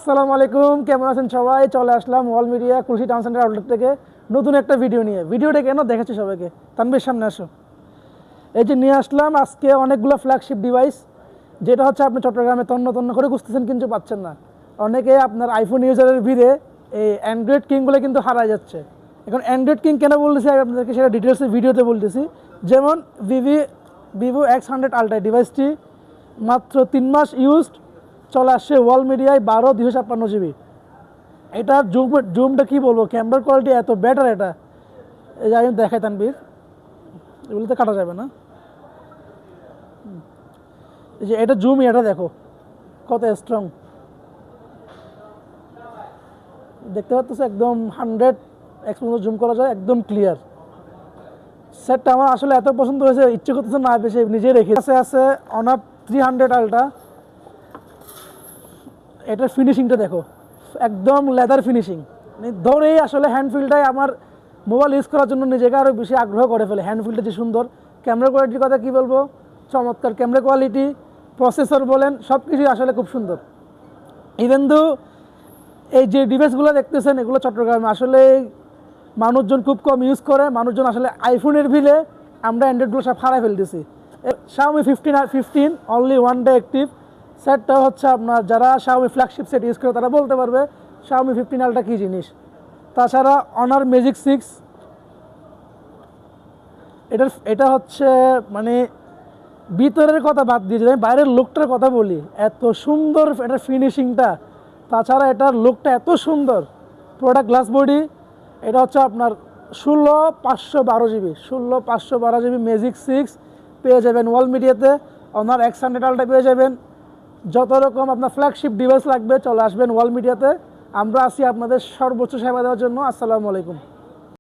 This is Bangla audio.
আসসালামু আলাইকুম, কেমন আছেন সবাই? চলে আসলাম ওয়াল media Kulsi town centre outlet থেকে নতুন একটা ভিডিও নিয়ে। ভিডিওটা কেন দেখাচ্ছি সবাইকে, তানভীর সামনে আসো। এই যে নিয়ে আসলাম আজকে অনেকগুলো ফ্ল্যাগশিপ ডিভাইস, যেটা হচ্ছে আপনি চট্টগ্রামে তন্ন তন্ন করে খুঁজতেছেন কিন্তু পাচ্ছেন না। অনেকে আপনার আইফোন ইউজারের ভিড়ে এই অ্যান্ড্রয়েড কিংগুলো কিন্তু হারায় যাচ্ছে। এখন অ্যান্ড্রয়েড কিং কেন বলতেছি আমি আপনাদেরকে সেটা ডিটেলসে ভিডিওতে বলতেছি। যেমন ভিভো X100 আলট্রা ডিভাইসটি মাত্র 3 মাস ইউজড, চলে আসছে ওয়াল মিডিয়ায় 12/256 GB। এটার জুমটা কী বলবো, ক্যামেরার কোয়ালিটি এত বেটার। এটা এই যে আমি দেখাই তানবীর, এগুলোতে কাটা যাবে না। এই যে এটা জুম, এটা দেখো কত স্ট্রং, দেখতে পাচ্ছ একদম 100x পর্যন্ত জুম করা যায়, একদম ক্লিয়ার। সেটটা আমার আসলে এত পছন্দ হয়েছে, ইচ্ছে করতেছে না বেশি নিজেই রেখে আছে অনার 300 আলট্রা। এটার ফিনিশিংটা দেখো, একদম লেদার ফিনিশিং। ধরেই আসলে হ্যান্ডফিলটাই আমার মোবাইল ইউজ করার জন্য নিজেকে আরও বেশি আগ্রহ করে ফেলে। হ্যান্ডফিলটা যে সুন্দর, ক্যামেরা কোয়ালিটির কথা কী বলবো, চমৎকার ক্যামেরা কোয়ালিটি, প্রসেসর বলেন সব কিছুই আসলে খুব সুন্দর। ইভেন দো এই যে ডিভাইসগুলো দেখতেছেন এগুলো চট্টগ্রামে আসলে মানুষজন খুব কম ইউজ করে। মানুষজন আসলে আইফোনের ভিলে আমরা অ্যান্ড্রয়েডগুলো সব হারাই ফেলতেছি। Xiaomi 15 only one day active. সেটটা হচ্ছে আপনার যারা Xiaomi ফ্ল্যাগশিপ সেট ইউজ করে তারা বলতে পারবে Xiaomi 15 আলট্রা কী জিনিস। তাছাড়া অনার ম্যাজিক 6, এটা হচ্ছে মানে ভিতরের কথা বাদ দিয়ে যদি আমি বাইরের লুকটার কথা বলি, এত সুন্দর এটার ফিনিশিংটা। তাছাড়া এটার লুকটা এত সুন্দর। প্রোডাক্ট গ্লাস বডি, এটা হচ্ছে আপনার 16/512 GB, 16/512 GB ম্যাজিক 6 পেয়ে যাবেন ওয়াল মিডিয়াতে। অনার X100 আলট্রা পেয়ে যাবেন। যত রকম আপনার ফ্ল্যাগশিপ ডিভাইস লাগবে চলে আসবেন ওয়াল মিডিয়াতে। আমরা আছি আপনাদের সর্বোচ্চ সেবা দেওয়ার জন্য। আসসালামু আলাইকুম।